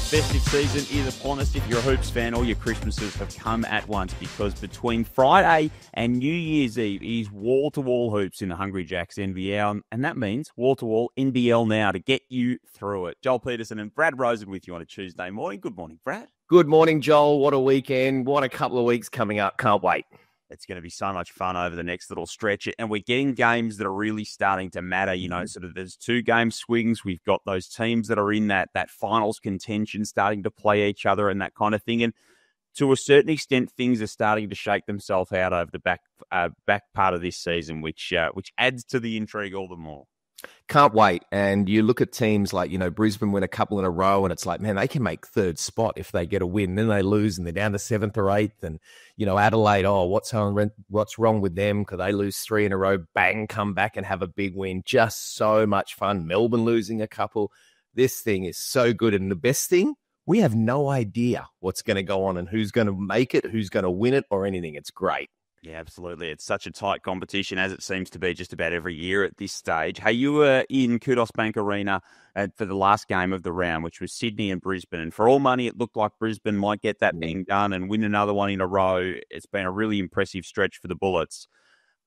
Festive season is upon us. If you're a Hoops fan, all your Christmases have come at once because between Friday and New Year's Eve is wall-to-wall hoops in the Hungry Jacks NBL, and that means wall-to-wall NBL Now to get you through it. Joel Peterson and Brad Rosen with you on a Tuesday morning. Good morning, Brad. Good morning, Joel. What a weekend. What a couple of weeks coming up. Can't wait. It's going to be so much fun over the next little stretch. And we're getting games that are really starting to matter. You know, sort of there's 2-game swings. We've got those teams that are in that finals contention starting to play each other and that kind of thing. And to a certain extent, things are starting to shake themselves out over the back part of this season, which adds to the intrigue all the more. Can't wait. And you look at teams like, Brisbane win a couple in a row and it's like, man, they can make third spot if they get a win. Then they lose and they're down to 7th or 8th. And, Adelaide, what's wrong with them? Because they lose 3 in a row, bang, come back and have a big win. Just so much fun. Melbourne losing a couple. This thing is so good. And the best thing, we have no idea what's going to go on and who's going to make it, who's going to win it or anything. It's great. Yeah, absolutely. It's such a tight competition, as it seems to be just about every year at this stage. Hey, you were in Kudos Bank Arena for the last game of the round, which was Sydney and Brisbane. And for all money, it looked like Brisbane might get that thing done and win another one in a row. It's been a really impressive stretch for the Bullets.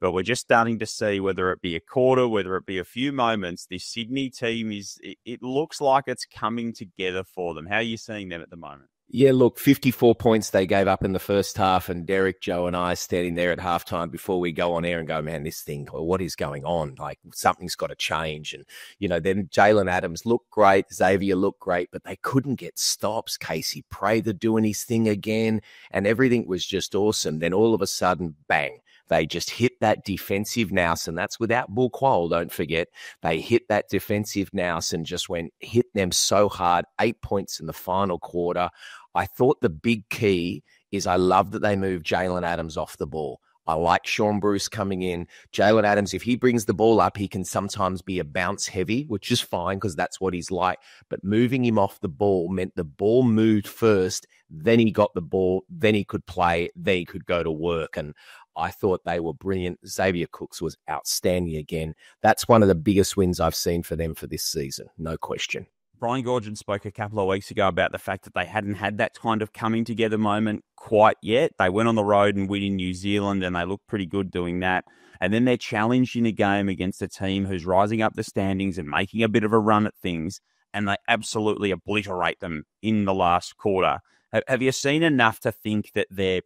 But we're just starting to see, whether it be a quarter, whether it be a few moments, this Sydney team it looks like it's coming together for them. How are you seeing them at the moment? Yeah, look, 54 points they gave up in the first half, and Derek, Joe, and I standing there at halftime before we go on air and go, man, this thing, what is going on? Like, something's got to change. And, then Jalen Adams looked great, Xavier looked great, but they couldn't get stops. Casey Prather doing his thing again, and everything was just awesome. Then all of a sudden, bang. They just hit that defensive nous, and that's without Bull Quoll, don't forget. They hit that defensive nous and just hit them so hard, 8 points in the final quarter. I thought the big key is I love that they moved Jalen Adams off the ball. I like Sean Bruce coming in. Jalen Adams, if he brings the ball up, he can sometimes be a bounce heavy, which is fine because that's what he's like. But moving him off the ball meant the ball moved first, then he got the ball, then he could play, then he could go to work. And I thought they were brilliant. Xavier Cooks was outstanding again. That's one of the biggest wins I've seen for them for this season, no question. Brian Goorjian spoke a couple of weeks ago about the fact that they hadn't had that kind of coming together moment quite yet. They went on the road and win in New Zealand, and they looked pretty good doing that. And then they're challenged in a game against a team who's rising up the standings and making a bit of a run at things, and they absolutely obliterate them in the last quarter. Have you seen enough to think that they're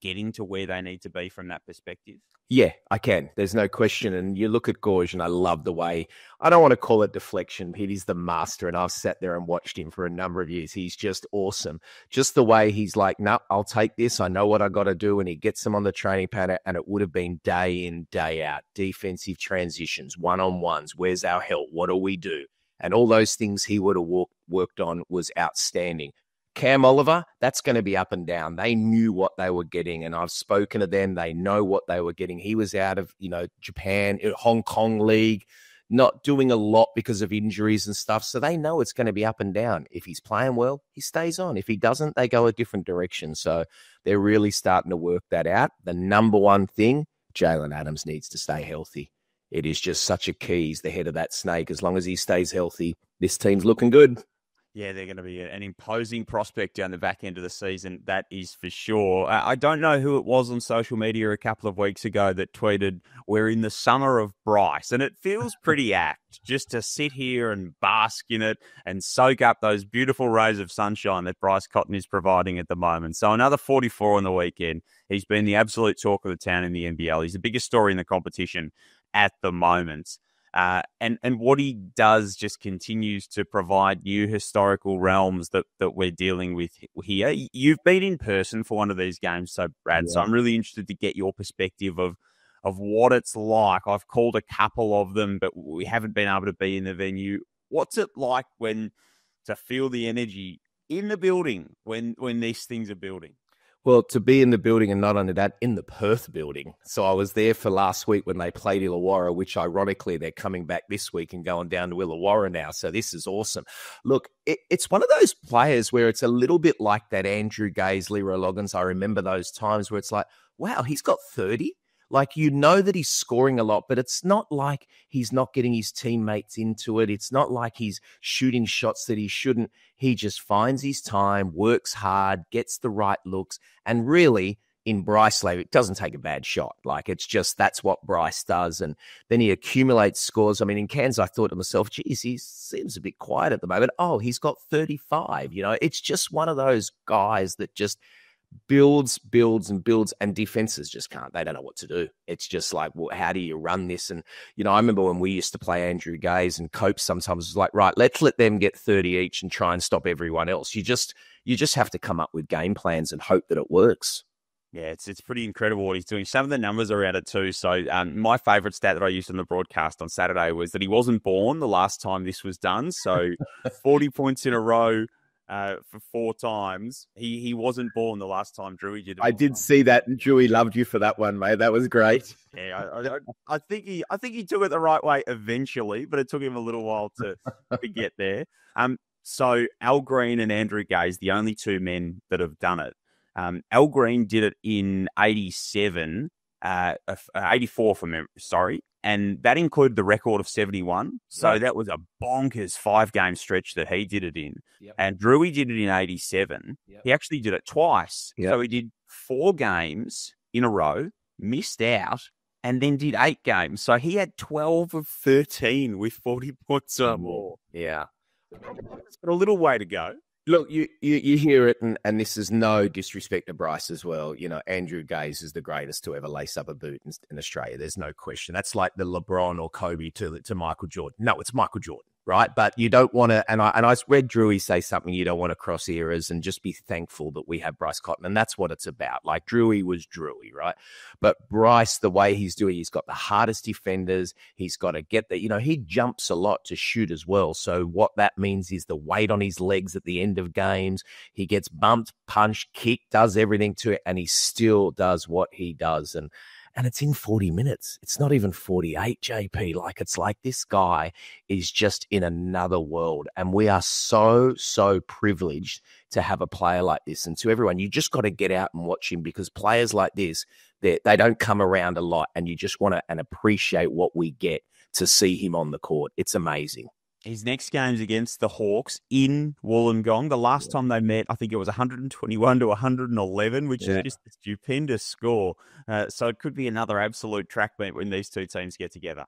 getting to where they need to be from that perspective? Yeah, I can. There's no question. And you look at Gorge, and I love the way, I don't want to call it deflection, but he's the master, and I've sat there and watched him for a number of years. He's just awesome. Just the way he's like, no, I'll take this. I know what I got to do. And he gets them on the training pad, and it would have been day in, day out, defensive transitions, one-on-ones. Where's our help? What do we do? And all those things he would have worked on was outstanding. Cam Oliver, that's going to be up and down. They knew what they were getting, and I've spoken to them. They know what they were getting. He was out of, Japan, Hong Kong League, not doing a lot because of injuries and stuff. So they know it's going to be up and down. If he's playing well, he stays on. If he doesn't, they go a different direction. So they're really starting to work that out. The number one thing, Jalen Adams needs to stay healthy. It is just such a key. He's the head of that snake. As long as he stays healthy, this team's looking good. Yeah, they're going to be an imposing prospect down the back end of the season. That is for sure. I don't know who it was on social media a couple of weeks ago that tweeted, "We're in the summer of Bryce." And it feels pretty apt just to sit here and bask in it and soak up those beautiful rays of sunshine that Bryce Cotton is providing at the moment. So another 44 on the weekend. He's been the absolute talk of the town in the NBL. He's the biggest story in the competition at the moment. And what he does just continues to provide new historical realms that we're dealing with here. You've been in person for one of these games, so Brad, So I'm really interested to get your perspective of what it's like. I've called a couple of them, but we haven't been able to be in the venue. What's it like to feel the energy in the building when these things are building? Well, to be in the building, and not only that, in the Perth building. So I was there for last week when they played Illawarra, which ironically they're coming back this week and going down to Illawarra now. So this is awesome. Look, it's one of those players where it's a little bit like that Andrew Gaze, Leroy Loggins. I remember those times where it's like, wow, he's got 30. Like, you know that he's scoring a lot, but it's not like he's not getting his teammates into it. It's not like he's shooting shots that he shouldn't. He just finds his time, works hard, gets the right looks, and really, in Bryce, like, it doesn't take a bad shot. Like, it's just, that's what Bryce does. And then he accumulates scores. I mean, in Cairns, I thought to myself, geez, he seems a bit quiet at the moment. Oh, he's got 35. You know, it's just one of those guys that just builds, and defenses just can't. They don't know what to do. It's just like, well, how do you run this? And, you know, I remember when we used to play Andrew Gaze, and Cope sometimes was like, right, let's let them get 30 each and try and stop everyone else. You just have to come up with game plans and hope that it works. Yeah, it's pretty incredible what he's doing. Some of the numbers are around it too. So my favourite stat that I used on the broadcast on Saturday was that he wasn't born the last time this was done. So 40 points in a row for 4 times. He wasn't born the last time Drewy did it. I did see that, and Drewy loved you for that one, mate. That was great. Yeah, I think he took it the right way eventually, but it took him a little while to get there. So Al Green and Andrew Gaze, the only 2 men that have done it. Al Green did it in 87, 84 from memory, sorry. And that included the record of 71. So that was a bonkers 5-game stretch that he did it in. Yep. And Drewy did it in 87. Yep. He actually did it twice. Yep. So he did 4 games in a row, missed out, and then did 8 games. So he had 12 of 13 with 40 points or more. Yeah. It's got a little way to go. Look, you hear it, and this is no disrespect to Bryce as well. You know, Andrew Gaze is the greatest to ever lace up a boot in Australia. There's no question. That's like the LeBron or Kobe to Michael Jordan. No, it's Michael Jordan, right? But you don't want to, and I read Drewy say something, you don't want to cross eras, and just be thankful that we have Bryce Cotton, and that's what it's about. Like, Drewy was Drewy, right? But Bryce, the way he's doing, he's got the hardest defenders. He's got to get there. You know, he jumps a lot to shoot as well. So what that means is the weight on his legs at the end of games. He gets bumped, punched, kicked, does everything to it, and he still does what he does. And it's in 40 minutes. It's not even 48, JP. Like, it's like this guy is just in another world. And we are so privileged to have a player like this. And to everyone, you just got to get out and watch him, because players like this, they don't come around a lot, and you just want to and appreciate what we get to see him on the court. It's amazing. His next game's against the Hawks in Wollongong. The last time they met, I think it was 121 to 111, which is just a stupendous score. So it could be another absolute track meet when these 2 teams get together.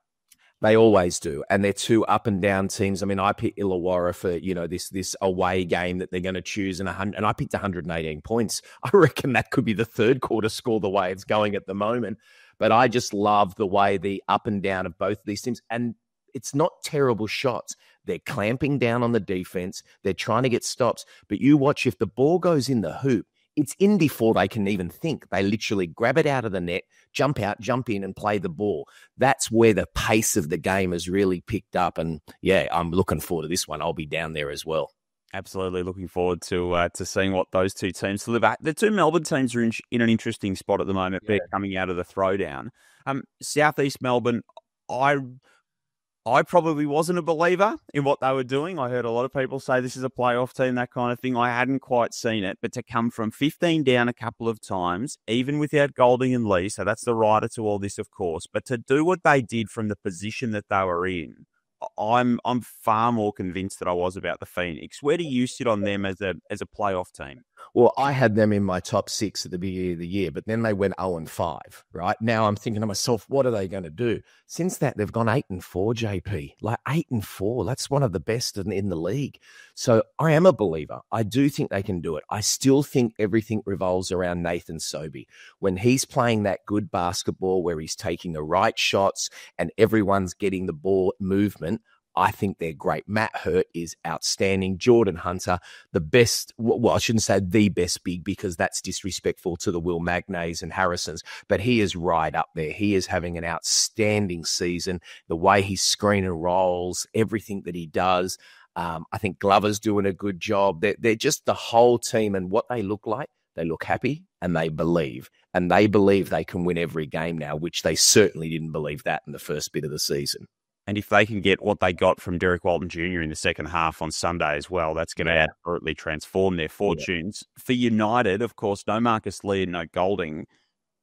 They always do. And they're 2 up and down teams. I mean, I picked Illawarra for, you know, this away game that they're going to choose, and I picked 118 points. I reckon that could be the 3rd quarter score the way it's going at the moment. But I just love the way the up and down of both of these teams. And it's not terrible shots. They're clamping down on the defense. They're trying to get stops. But you watch, if the ball goes in the hoop, it's in before they can even think. They literally grab it out of the net, jump out, jump in, and play the ball. That's where the pace of the game has really picked up. And yeah, I'm looking forward to this one. I'll be down there as well. Absolutely looking forward to seeing what those 2 teams deliver. The 2 Melbourne teams are in an interesting spot at the moment. Yeah. They're coming out of the throwdown. Southeast Melbourne, I probably wasn't a believer in what they were doing. I heard a lot of people say this is a playoff team, that kind of thing. I hadn't quite seen it. But to come from 15 down a couple of times, even without Golding and Lee, so that's the rider to all this, of course, but to do what they did from the position that they were in, I'm far more convinced than I was about the Phoenix. Where do you sit on them as a playoff team? Well, I had them in my top 6 at the beginning of the year, but then they went 0-5, right? Now I'm thinking to myself, what are they going to do? Since that, they've gone 8-4, JP. Like 8-4, that's one of the best in the league. So I am a believer. I do think they can do it. I still think everything revolves around Nathan Sobey. When he's playing that good basketball where he's taking the right shots and everyone's getting the ball movement, I think they're great. Matt Hurt is outstanding. Jordan Hunter, the best, well, I shouldn't say the best big, because that's disrespectful to the Will Magnays and Harrisons, but he is right up there. He is having an outstanding season. The way he screen and rolls, everything that he does. I think Glover's doing a good job. They're just the whole team, and what they look like, they look happy and they believe. And they believe they can win every game now, which they certainly didn't believe that in the first bit of the season. And if they can get what they got from Derek Walton Jr. in the second half on Sunday as well, that's going to absolutely transform their fortunes. For United, of course, no Marcus Lee and no Golding.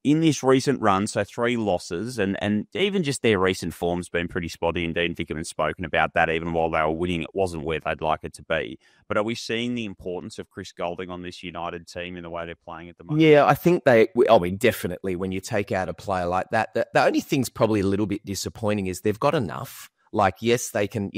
in this recent run, so 3 losses, and even just their recent form's been pretty spotty, and Dean Vickerman's spoken about that. Even while they were winning, it wasn't where they'd like it to be. But are we seeing the importance of Chris Goulding on this United team in the way they're playing at the moment? Yeah, I think definitely when you take out a player like that, the only thing's probably a little bit disappointing is they've got enough. Like, yes, they can,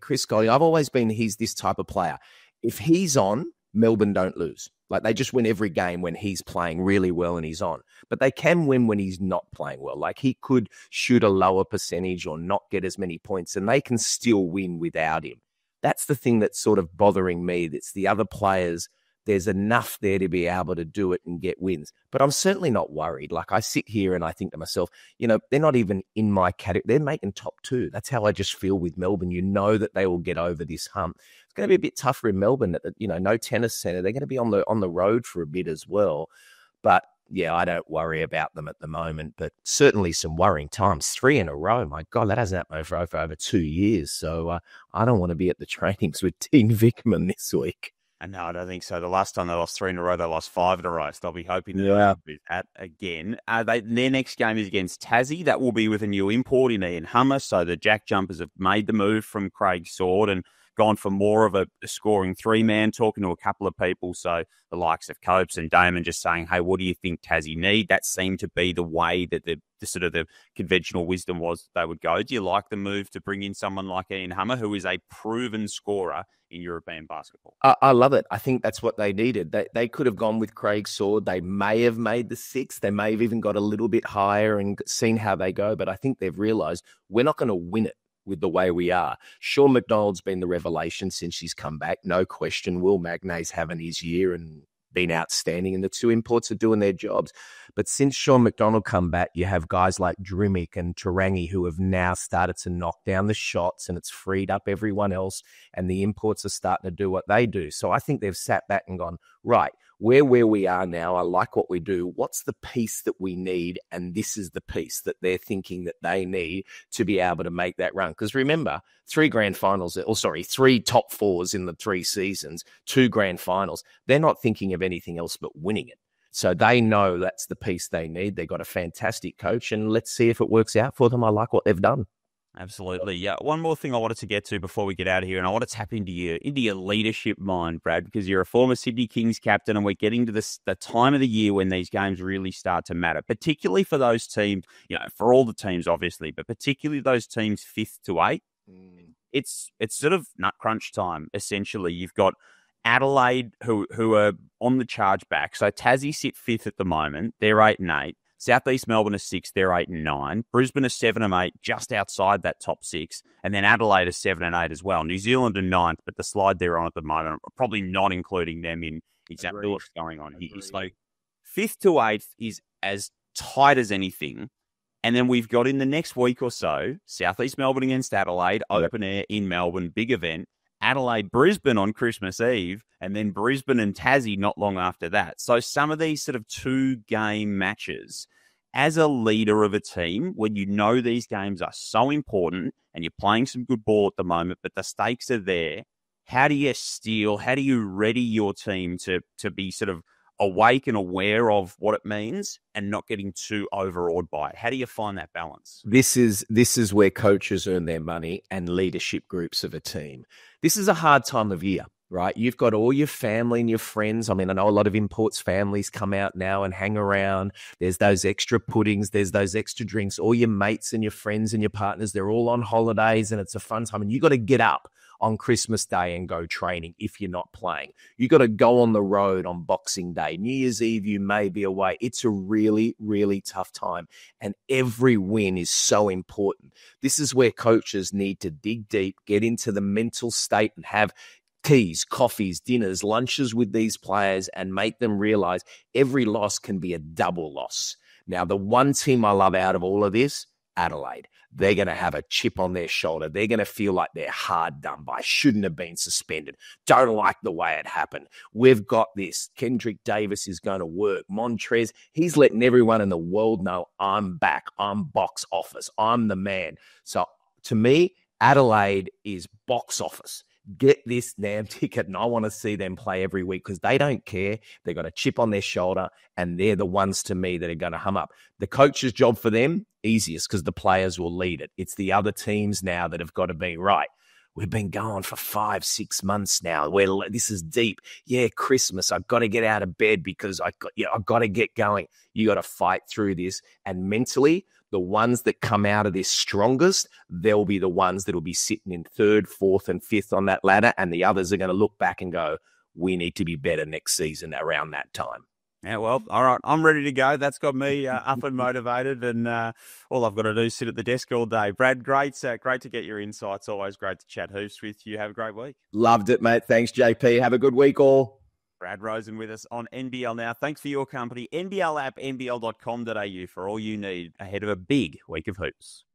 Chris Goulding, I've always been, he's this type of player. If he's on, Melbourne don't lose. Like, they just win every game when he's playing really well and he's on. But they can win when he's not playing well. Like, he could shoot a lower percentage or not get as many points, and they can still win without him. That's the thing that's sort of bothering me. It's the other players. There's enough there to be able to do it and get wins. But I'm certainly not worried. Like, I sit here and I think to myself, they're not even in my category. They're making top 2. That's how I just feel with Melbourne. You know that they will get over this hump. It's going to be a bit tougher in Melbourne. No tennis centre. They're going to be on the road for a bit as well. But yeah, I don't worry about them at the moment. But certainly some worrying times. 3 in a row. My God, that hasn't happened for over 2 years. So I don't want to be at the trainings with Dean Vickerman this week. No, I don't think so. The last time they lost 3 in a row, they lost 5 in a row. So they'll be hoping to do that again. Their next game is against Tassie. That will be with a new import in Ian Hummer. So the Jack Jumpers have made the move from Craig Sword and gone for more of a scoring 3-man, talking to a couple of people. So the likes of Copes and Damon just saying, hey, what do you think Tassie need? That seemed to be the way that the conventional wisdom was they would go. Do you like the move to bring in someone like Ian Hummer, who is a proven scorer in European basketball? I love it. I think that's what they needed. They could have gone with Craig Sword. They may have made the 6. They may have even got a little bit higher and seen how they go. But I think they've realised we're not going to win it with the way we are. Sean McDonald's been the revelation since he's come back. No question. Will Magnay's having his year and been outstanding, and the 2 imports are doing their jobs. But since Sean McDonald come back, you have guys like Drimmick and Tarangi who have now started to knock down the shots, and it's freed up everyone else, and the imports are starting to do what they do. So I think they've sat back and gone, right, we're where we are now. I like what we do. What's the piece that we need? And this is the piece that they're thinking that they need to be able to make that run. Because remember, 3 grand finals, 3 top 4s in the 3 seasons, 2 grand finals. They're not thinking of anything else but winning it. So they know that's the piece they need. They've got a fantastic coach, and let's see if it works out for them. I like what they've done. Absolutely. Yeah. One more thing I wanted to get to before we get out of here, and I want to tap into your leadership mind, Brad, because you're a former Sydney Kings captain, and we're getting to the time of the year when these games really start to matter, particularly for those teams, for all the teams, obviously, but particularly those teams 5th to 8th. It's sort of nut crunch time, essentially. You've got Adelaide, who are on the charge back. So Tassie sit 5th at the moment. They're 8 and 8. Southeast Melbourne are 6, they're 8 and 9. Brisbane are 7 and 8, just outside that top 6. And then Adelaide are 7 and 8 as well. New Zealand are 9th, but the slide they're on at the moment, probably not including them in exactly what's going on here. So 5th to 8th is as tight as anything. And then we've got in the next week or so, Southeast Melbourne against Adelaide, open air in Melbourne, big event. Adelaide, Brisbane on Christmas Eve, and then Brisbane and Tassie not long after that. So some of these sort of 2-game matches, as a leader of a team, when you know these games are so important and you're playing some good ball at the moment, but the stakes are there, how do you ready your team to be sort of awake and aware of what it means and not getting too overawed by it? How do you find that balance? This is where coaches earn their money and leadership groups of a team. This is a hard time of year, right? You've got all your family and your friends. I mean, I know a lot of imports families come out now and hang around. There's those extra puddings. There's those extra drinks. All your mates and your friends and your partners, they're all on holidays, and it's a fun time. And you got to get up on Christmas Day and go training if you're not playing. You got to go on the road on Boxing Day. New Year's Eve, you may be away. It's a really, really tough time. And every win is so important. This is where coaches need to dig deep, get into the mental state and have teas, coffees, dinners, lunches with these players and make them realize every loss can be a double loss. Now, the one team I love out of all of this, Adelaide. They're going to have a chip on their shoulder. They're going to feel like they're hard done by. Shouldn't have been suspended. Don't like the way it happened. We've got this. Kendrick Davis is going to work. Montrez, he's letting everyone in the world know I'm back. I'm box office. I'm the man. So to me, Adelaide is box office. get this damn ticket, and I want to see them play every week because they don't care. They've got a chip on their shoulder, and they're the ones to me that are going to hum up. The coach's job for them, easiest because the players will lead it. It's the other teams now that have got to be right. We've been going for 5-6 months now. This is deep. Yeah, Christmas. I've got to get out of bed because I've got to get going. You got to fight through this. And mentally, the ones that come out of this strongest, they'll be the ones that will be sitting in 3rd, 4th, and 5th on that ladder. And the others are going to look back and go, we need to be better next season around that time. Yeah, well, all right. I'm ready to go. That's got me up and motivated, and all I've got to do is sit at the desk all day. Brad, great to get your insights. Always great to chat hoops with you. Have a great week. Loved it, mate. Thanks, JP. Have a good week, all. Brad Rosen with us on NBL Now. Thanks for your company. NBL app, nbl.com.au for all you need ahead of a big week of hoops.